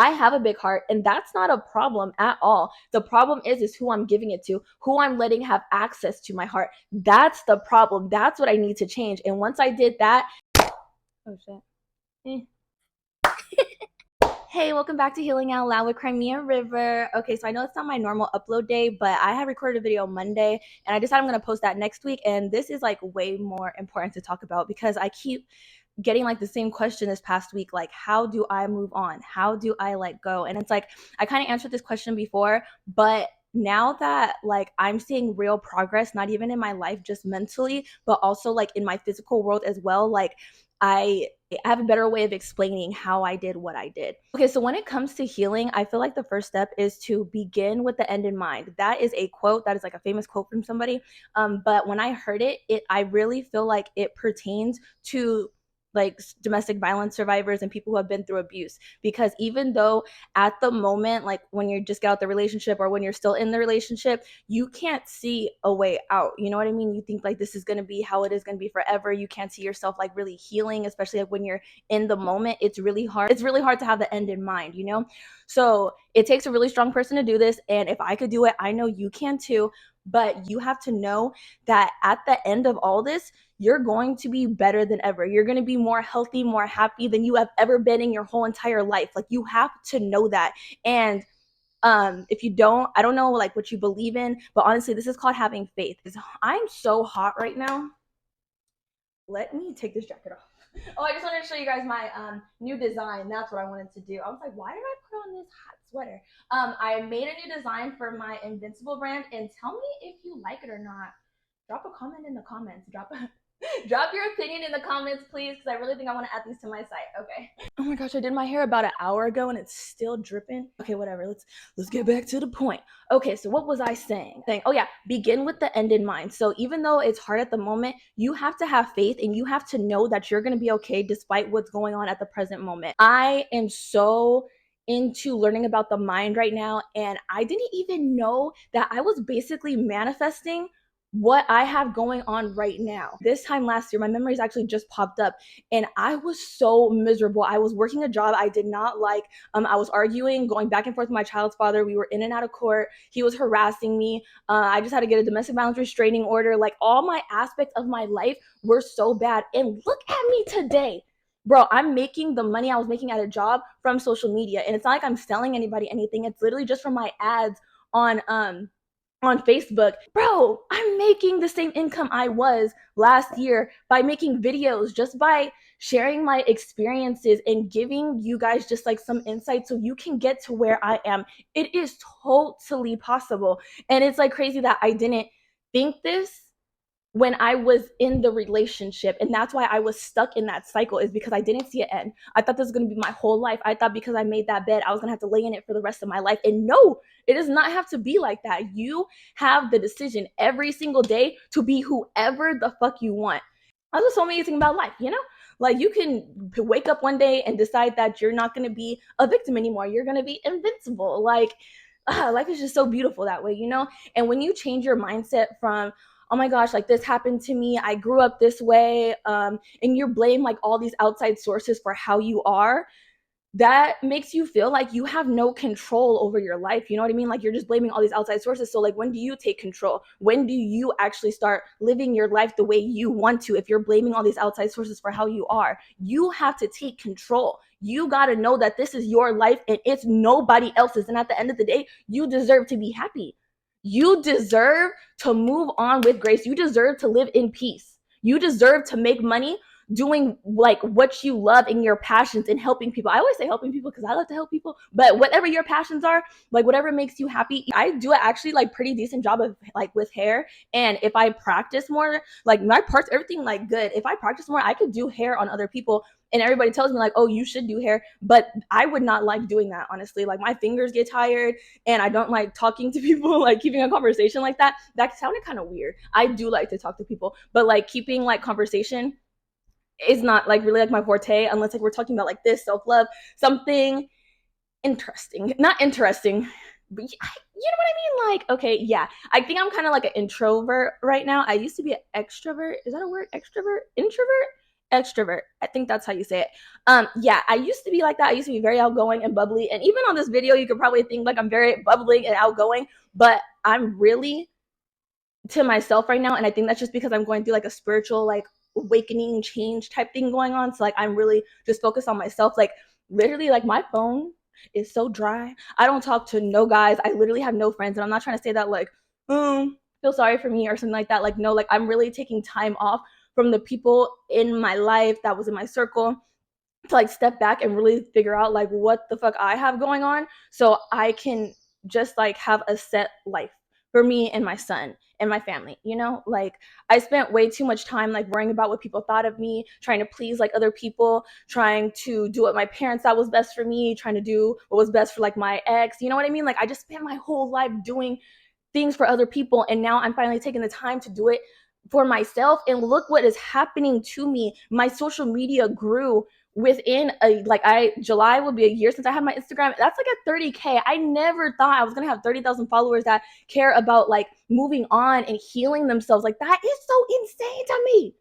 I have a big heart, and that's not a problem at all. The problem is who I'm giving it to, who I'm letting have access to my heart. That's the problem. That's what I need to change. And once I did that, oh shit. Eh. Hey, welcome back to Healing Out Loud with Kry'mia River. Okay, so I know it's not my normal upload day, but I had recorded a video Monday and I decided I'm going to post that next week. And this is like way more important to talk about because I keep getting like the same question this past week, like, how do I move on? How do I let go? And it's like, I kind of answered this question before, but now that like I'm seeing real progress, not even in my life, just mentally, but also like in my physical world as well, like I have a better way of explaining how I did what I did. Okay, so when it comes to healing, I feel like the first step is to begin with the end in mind. That is a quote, that is like a famous quote from somebody. But when I heard it, I really feel like it pertains to like domestic violence survivors and people who have been through abuse, because even though at the moment, like when you just get out the relationship or when you're still in the relationship, you can't see a way out, you know what I mean? You think like this is going to be how it is going to be forever. You can't see yourself like really healing, especially like when you're in the moment. It's really hard to have the end in mind, you know? So it takes a really strong person to do this, and if I could do it, I know you can too. But you have to know that at the end of all this, you're going to be better than ever. You're going to be more healthy, more happy than you have ever been in your whole entire life. Like, you have to know that. And if you don't, I don't know like what you believe in, but honestly, this is called having faith. I'm so hot right now. Let me take this jacket off. Oh, I just wanted to show you guys my new design. That's what I wanted to do. I was like, why did I put on this hot sweater? I made a new design for my Invincible brand, and tell me if you like it or not. Drop a comment in the comments. Drop your opinion in the comments, please, because I really think I want to add these to my site. Okay. Oh my gosh, I did my hair about an hour ago and it's still dripping. Okay, whatever. Let's get back to the point. Okay, so what was I saying? Oh yeah, begin with the end in mind. So even though it's hard at the moment, you have to have faith and you have to know that you're going to be okay despite what's going on at the present moment. I am so into learning about the mind right now, and I didn't even know that I was basically manifesting what I have going on right now. This time last year, my memories actually just popped up and I was so miserable. I was working a job I did not like. I was arguing, going back and forth with my child's father. We were in and out of court. He was harassing me. I just had to get a domestic violence restraining order. Like, all my aspects of my life were so bad. And look at me today. Bro, I'm making the money I was making at a job from social media. And it's not like I'm selling anybody anything. It's literally just from my ads on Facebook. Bro, I'm making the same income I was last year by making videos, just by sharing my experiences and giving you guys just like some insight so you can get to where I am. It is totally possible. And it's like crazy that I didn't think this when I was in the relationship. And that's why I was stuck in that cycle, is because I didn't see it end. I thought this was going to be my whole life. I thought because I made that bed, I was going to have to lay in it for the rest of my life. And no, it does not have to be like that. You have the decision every single day to be whoever the fuck you want. That's what's so amazing about life, you know? Like, you can wake up one day and decide that you're not going to be a victim anymore. You're going to be invincible. Like, life is just so beautiful that way, you know? And when you change your mindset from, oh my gosh, like this happened to me, I grew up this way, and you blame like all these outside sources for how you are, that makes you feel like you have no control over your life. You know what I mean? Like, you're just blaming all these outside sources. So like, when do you take control? When do you actually start living your life the way you want to? If you're blaming all these outside sources for how you are, you have to take control. You got to know that this is your life and it's nobody else's. And at the end of the day, you deserve to be happy. You deserve to move on with grace. You deserve to live in peace. You deserve to make money doing like what you love and your passions and helping people. I always say helping people because I love to help people, but whatever your passions are, like whatever makes you happy. I do actually like pretty decent job of like with hair, and if I practice more, like my parts, everything like good. If I practice more, I could do hair on other people, and everybody tells me like, oh, you should do hair, but I would not like doing that, honestly. Like, my fingers get tired and I don't like talking to people, like keeping a conversation like that. That sounded kind of weird. I do like to talk to people, but like keeping like conversation is not like really like my forte, unless like we're talking about like this self-love, something interesting. Not interesting, but you know what I mean? Like, okay, yeah, I think I'm kind of like an introvert right now. I used to be an extrovert. Is that a word? Extrovert? Introvert? extrovert. I think that's how you say it. Yeah, I used to be like that. I used to be very outgoing and bubbly. And even on this video, you could probably think like I'm very bubbling and outgoing, but I'm really to myself right now. And I think that's just because I'm going through like a spiritual, like awakening change type thing going on. So like I'm really just focused on myself. Like literally, like my phone is so dry. I don't talk to no guys. I literally have no friends. And I'm not trying to say that like, feel sorry for me or something like that. Like, no, like I'm really taking time off from the people in my life that was in my circle to like step back and really figure out like what the fuck I have going on so I can just like have a set life for me and my son and my family, you know? Like I spent way too much time like worrying about what people thought of me, trying to please like other people, trying to do what my parents thought was best for me, trying to do what was best for like my ex, you know what I mean? Like I just spent my whole life doing things for other people, and now I'm finally taking the time to do it for myself. And look what is happening to me. My social media grew within a like I July will be a year since I had my Instagram. That's like a 30K. I never thought I was gonna have 30,000 followers that care about like moving on and healing themselves. Like that is so insane to me.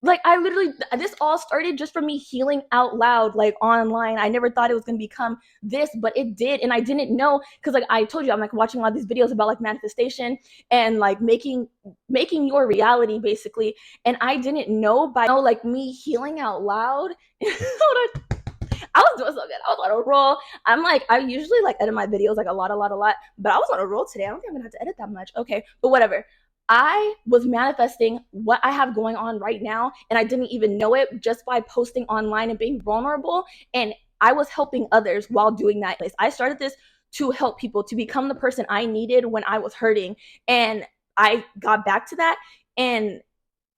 Like I literally, this all started just from me healing out loud, like online. I never thought it was gonna become this, but it did. And I didn't know, because like I told you, I'm like watching a lot of these videos about like manifestation and like making your reality basically. And I didn't know by like me healing out loud. I was doing so good. I was on a roll. I'm like, I usually like edit my videos like a lot, but I was on a roll today. I don't think I'm gonna have to edit that much. Okay, but whatever. I was manifesting what I have going on right now, and I didn't even know it just by posting online and being vulnerable. And I was helping others while doing that. I started this to help people, to become the person I needed when I was hurting. And I got back to that. And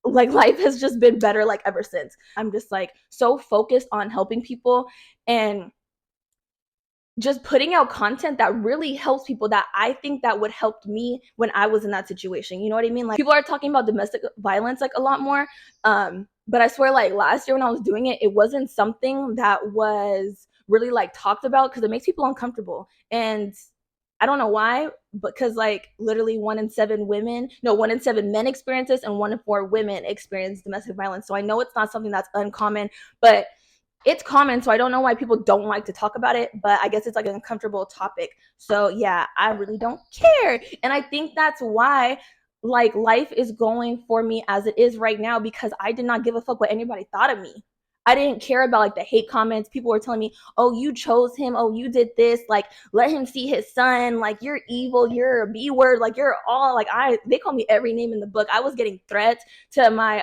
like life has just been better like ever since. I'm just like so focused on helping people and just putting out content that really helps people that I think that would help me when I was in that situation. You know what I mean? Like people are talking about domestic violence like a lot more. But I swear like last year when I was doing it, it wasn't something that was really like talked about because it makes people uncomfortable. And I don't know why, because like literally 1 in 7 men experience this and 1 in 4 women experience domestic violence. So I know it's not something that's uncommon, but it's common. So I don't know why people don't like to talk about it, but I guess it's like an uncomfortable topic. So yeah, I really don't care. And I think that's why like life is going for me as it is right now, because I did not give a fuck what anybody thought of me. I didn't care about like the hate comments. People were telling me, oh, you chose him. Oh, you did this. Like, let him see his son. Like, you're evil. You're a B word. Like, you're all like, they call me every name in the book. I was getting threats to my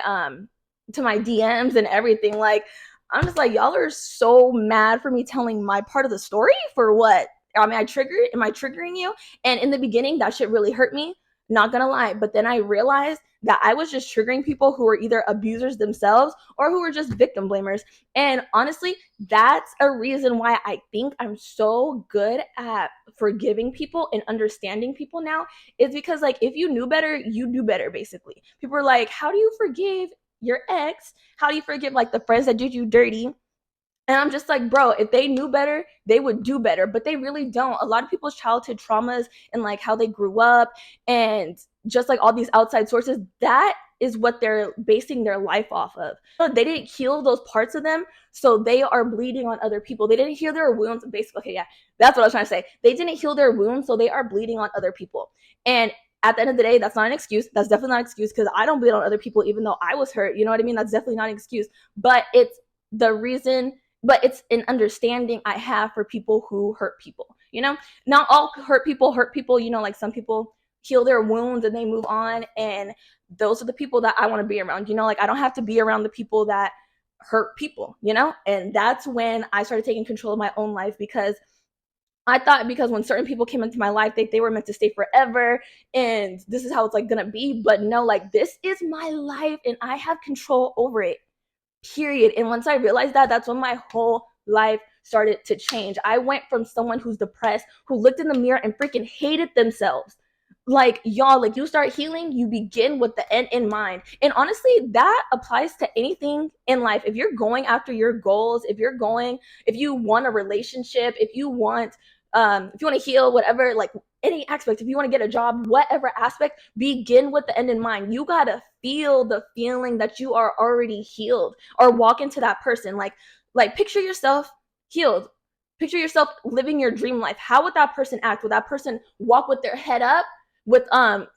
DMs and everything. Like, I'm just like, y'all are so mad for me telling my part of the story for what? I mean, am I triggering you? And in the beginning, that shit really hurt me. Not gonna lie. But then I realized that I was just triggering people who were either abusers themselves or who were just victim blamers. And honestly, that's a reason why I think I'm so good at forgiving people and understanding people now, is because like if you knew better, you do better basically. People are like, how do you forgive your ex? How do you forgive like the friends that did you dirty? And I'm just like, bro, if they knew better, they would do better, but they really don't. A lot of people's childhood traumas and like how they grew up and just like all these outside sources, that is what they're basing their life off of. They didn't heal those parts of them, so they are bleeding on other people. They didn't heal their wounds. Basically, okay, yeah, that's what I was trying to say. They didn't heal their wounds, so they are bleeding on other people. And at the end of the day, that's not an excuse. That's definitely not an excuse, because I don't bleed on other people, even though I was hurt. You know what I mean? That's definitely not an excuse. But it's the reason, but it's an understanding I have for people who hurt people. You know, not all hurt people. You know, like some people heal their wounds and they move on, and those are the people that I want to be around. You know, like I don't have to be around the people that hurt people, you know? And that's when I started taking control of my own life, because I thought because when certain people came into my life, they were meant to stay forever and this is how it's like gonna be. But no, like this is my life and I have control over it, period. And once I realized that, that's when my whole life started to change. I went from someone who's depressed, who looked in the mirror and freaking hated themselves. Like y'all, like you start healing, you begin with the end in mind. And honestly, that applies to anything in life. If you're going after your goals, if you want a relationship, if you want if you want to heal, whatever, like any aspect, if you want to get a job, whatever aspect, begin with the end in mind. You gotta feel the feeling that you are already healed, or walk into that person. Like picture yourself healed. Picture yourself living your dream life. How would that person act? Would that person walk with their head up, with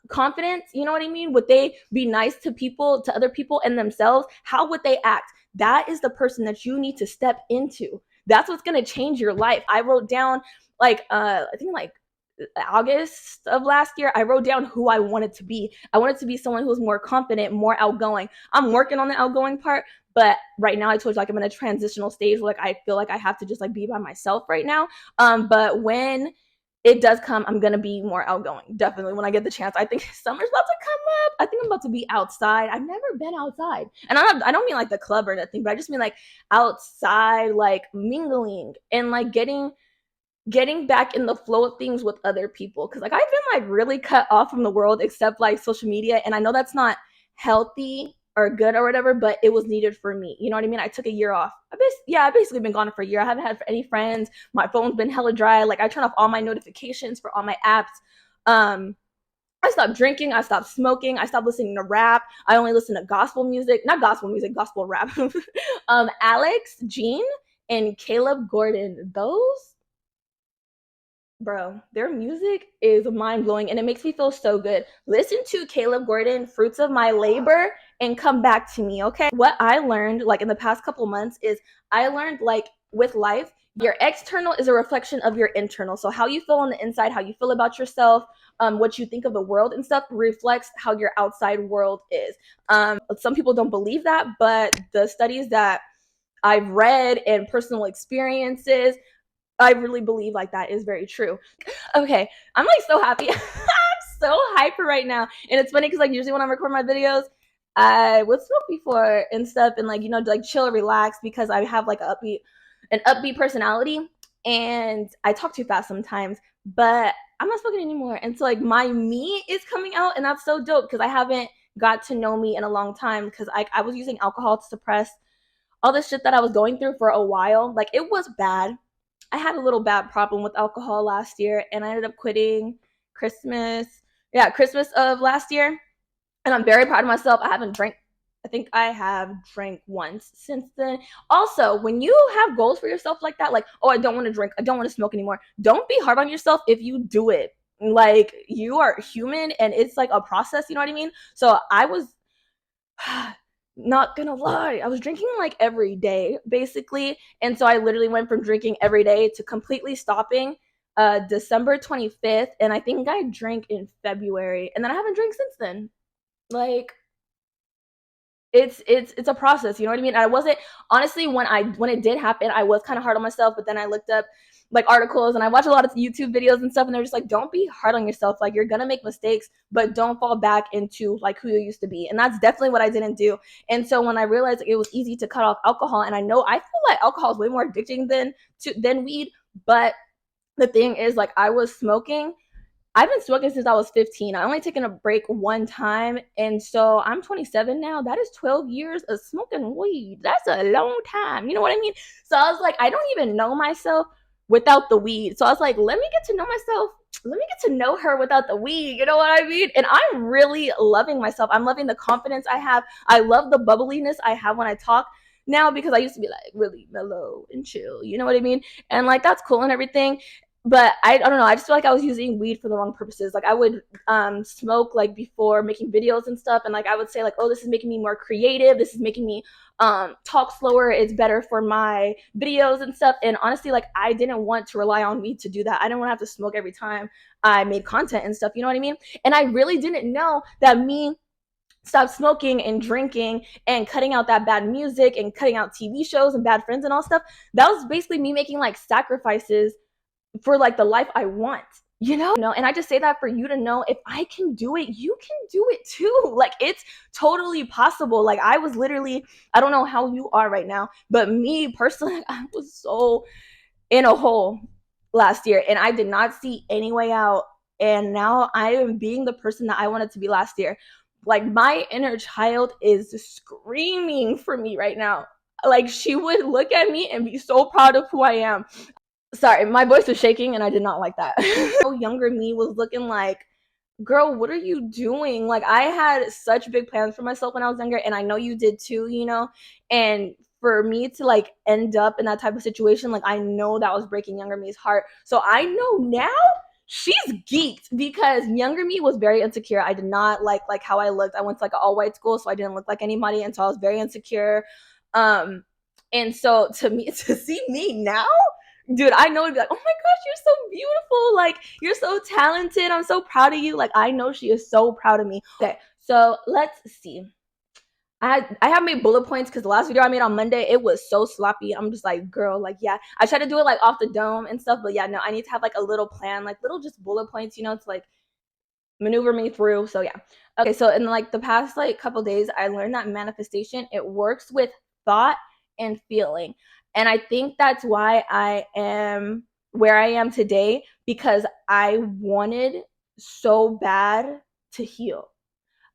confidence? You know what I mean? Would they be nice to people, to other people and themselves? How would they act? That is the person that you need to step into. That's what's going to change your life. I wrote down, like I think like August of last year, I wrote down who I wanted to be. I wanted to be someone who was more confident, more outgoing. I'm working on the outgoing part, but right now I told you, like, I'm in a transitional stage where, like, I feel like I have to just like be by myself right now. But when it does come, I'm gonna be more outgoing. Definitely when I get the chance. I think summer's about to come up. I think I'm about to be outside. I've never been outside, and I don't mean like the club or nothing, but I just mean like outside, like mingling and like getting back in the flow of things with other people. Because like I've been like really cut off from the world except like social media, and I know that's not healthy or good or whatever, but it was needed for me. You know what I mean? I took a year off. I basically been gone for a year. I haven't had any friends. My phone's been hella dry. Like I turn off all my notifications for all my apps. I stopped drinking. I stopped smoking. I stopped listening to rap. I only listen to gospel music, not gospel music, gospel rap. Alex, Jean, and Caleb Gordon. Those, bro, their music is mind-blowing and it makes me feel so good. Listen to Caleb Gordon, Fruits of My Labor, and come back to me, okay? What I learned like in the past couple months is I learned, like, with life, your external is a reflection of your internal. So how you feel on the inside, how you feel about yourself, what you think of the world and stuff reflects how your outside world is. Some people don't believe that, but the studies that I've read and personal experiences, I really believe like that is very true. Okay, I'm like so happy. I'm so hyper right now. And it's funny because like usually when I record my videos, I would smoke before and stuff, and like, you know, like chill, relax, because I have like an upbeat personality, and I talk too fast sometimes, but I'm not smoking anymore. And so like my me is coming out, and that's so dope because I haven't got to know me in a long time, because I was using alcohol to suppress all the shit that I was going through for a while. Like it was bad. I had a little bad problem with alcohol last year, and I ended up quitting Christmas. Yeah, Christmas of last year. And I'm very proud of myself. I think I have drank once since then. Also, when you have goals for yourself like that, like, oh, I don't want to drink, I don't want to smoke anymore, don't be hard on yourself if you do it. Like, you are human and it's like a process, you know what I mean? So I was not gonna lie, I was drinking like every day basically, and so I literally went from drinking every day to completely stopping December 25th, and I think I drank in February, and then I haven't drank since then. Like, it's a process, you know what I mean? And I wasn't, honestly, when it did happen, I was kind of hard on myself, but then I looked up like articles and I watched a lot of YouTube videos and stuff, and they're just like, don't be hard on yourself. Like, you're gonna make mistakes, but don't fall back into like who you used to be. And that's definitely what I didn't do. And so when I realized it was easy to cut off alcohol, and I feel like alcohol is way more addicting than weed, but the thing is, like, I've been smoking since I was 15. I only taken a break one time, and so I'm 27 now. That is 12 years of smoking weed. That's a long time. You know what I mean? So I was like, I don't even know myself without the weed. So I was like, let me get to know myself. Let me get to know her without the weed. You know what I mean? And I'm really loving myself. I'm loving the confidence I have. I love the bubbliness I have when I talk now, because I used to be like really mellow and chill. You know what I mean? And like, that's cool and everything, but I don't know. I just feel like I was using weed for the wrong purposes. Like, I would smoke like before making videos and stuff, and like I would say like, oh, this is making me more creative. This is making me talk slower. It's better for my videos and stuff. And honestly, like, I didn't want to rely on weed to do that. I didn't want to have to smoke every time I made content and stuff. You know what I mean? And I really didn't know that me stop smoking and drinking and cutting out that bad music and cutting out TV shows and bad friends and all stuff, that was basically me making like sacrifices for like the life I want, you know? And I just say that for you to know, if I can do it, you can do it too. Like, it's totally possible. Like, I was literally, I don't know how you are right now, but me personally, I was so in a hole last year and I did not see any way out. And now I am being the person that I wanted to be last year. Like, my inner child is screaming for me right now. Like, she would look at me and be so proud of who I am. Sorry, my voice was shaking and I did not like that. Younger me was looking like, girl, what are you doing? Like, I had such big plans for myself when I was younger, and I know you did too, you know? And for me to like end up in that type of situation, like, I know that was breaking younger me's heart. So I know now she's geeked, because younger me was very insecure. I did not like how I looked. I went to like an all-white school, so I didn't look like anybody, and so I was very insecure. And so to me, to see me now, dude, I know it'd be like, oh my gosh, you're so beautiful. Like, you're so talented. I'm so proud of you. Like, I know she is so proud of me. Okay, so let's see. I have made bullet points because the last video I made on Monday, it was so sloppy. I'm just like, girl, like, yeah. I try to do it like off the dome and stuff, but yeah, no, I need to have like a little plan, like little just bullet points, you know, to like maneuver me through. So yeah. Okay, so in like the past like couple days, I learned that manifestation, it works with thought and feeling. And I think that's why I am where I am today, because I wanted so bad to heal.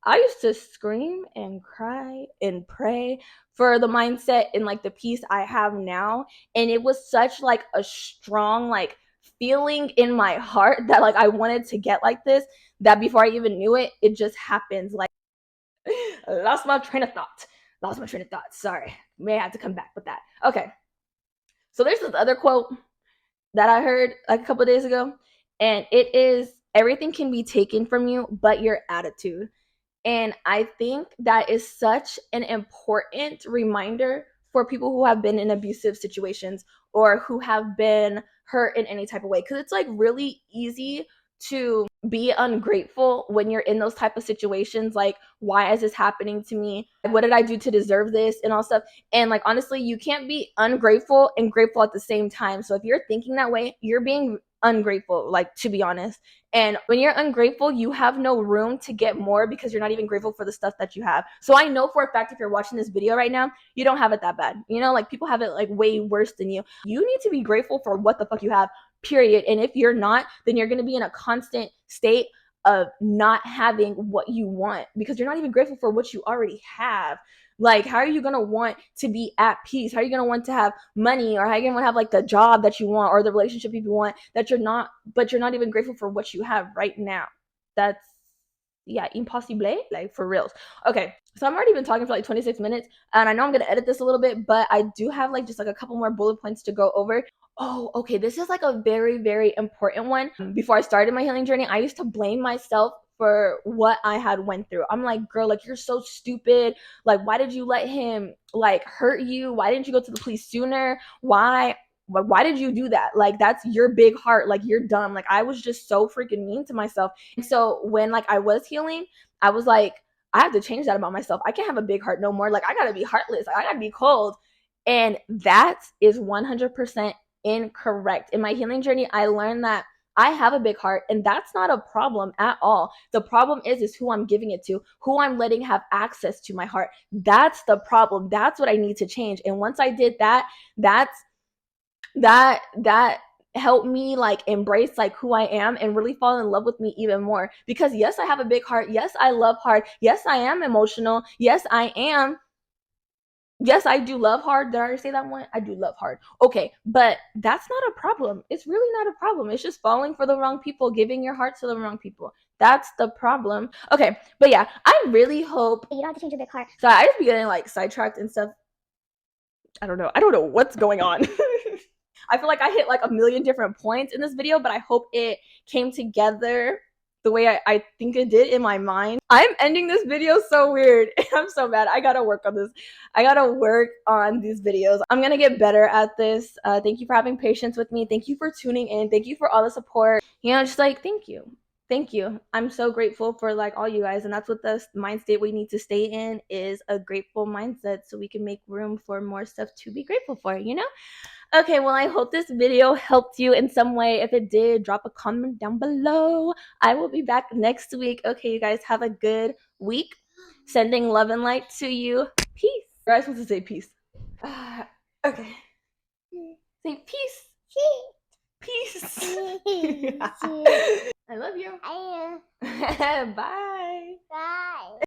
I used to scream and cry and pray for the mindset and like the peace I have now. And it was such like a strong like feeling in my heart that like I wanted to get like this, that before I even knew it, it just happens. Like, lost my train of thought. Lost my train of thought. Sorry. May have to come back with that. Okay. So there's this other quote that I heard like a couple days ago, and it is, everything can be taken from you but your attitude. And I think that is such an important reminder for people who have been in abusive situations or who have been hurt in any type of way. Because it's like really easy to be ungrateful when you're in those type of situations. Like, why is this happening to me? What did I do to deserve this and all stuff? And like, honestly, you can't be ungrateful and grateful at the same time. So if you're thinking that way, you're being ungrateful, like, to be honest. And when you're ungrateful, you have no room to get more because you're not even grateful for the stuff that you have. So I know for a fact, if you're watching this video right now, you don't have it that bad. You know, like, people have it like way worse than you. You need to be grateful for what the fuck you have, period. And if you're not, then you're going to be in a constant state of not having what you want, because you're not even grateful for what you already have. Like, how are you going to want to be at peace? How are you going to want to have money? Or how are you going to want to have like the job that you want or the relationship you want that you're not, but you're not even grateful for what you have right now? That's, yeah, impossible, like, for reals. Okay, so I'm already been talking for like 26 minutes, and I know I'm going to edit this a little bit, but I do have like just like a couple more bullet points to go over. Oh, okay, this is like a very, very important one. Before I started my healing journey, I used to blame myself for what I had went through. I'm like, girl, like, you're so stupid. Like, why did you let him like hurt you? Why didn't you go to the police sooner? Why did you do that? Like, that's your big heart. Like, you're dumb. Like, I was just so freaking mean to myself. And so when like I was healing, I was like, I have to change that about myself. I can't have a big heart no more. Like, I gotta be heartless. I gotta be cold. And that is 100% incorrect. In my healing journey, I learned that I have a big heart, and that's not a problem at all. The problem is who I'm giving it to, who I'm letting have access to my heart. That's the problem. That's what I need to change. And once I did that, that helped me like embrace like who I am and really fall in love with me even more. Because yes, I have a big heart. Yes, I love hard. Yes, I am emotional. Yes, I am. Yes, I do love hard. Did I already say that one? I do love hard. Okay, but that's not a problem. It's really not a problem. It's just falling for the wrong people, giving your heart to the wrong people. That's the problem. Okay, but yeah, I really hope You don't have to change your big heart. So I just be getting like sidetracked and stuff. I don't know what's going on. I feel like I hit like a million different points in this video, but I hope it came together the way I think it did in my mind. I'm ending this video so weird. I'm so mad. I gotta work on this. I gotta work on these videos. I'm gonna get better at this. Thank you for having patience with me. Thank you for tuning in. Thank you for all the support. You know, just like, thank you. Thank you. I'm so grateful for like all you guys, and that's what the mind state we need to stay in, is a grateful mindset, so we can make room for more stuff to be grateful for, you know? Okay, well, I hope this video helped you in some way. If it did, drop a comment down below. I will be back next week. Okay, you guys, have a good week. Sending love and light to you. Peace. You're not supposed to say peace. Okay. Say peace. Peace. I love you. I Bye. Bye.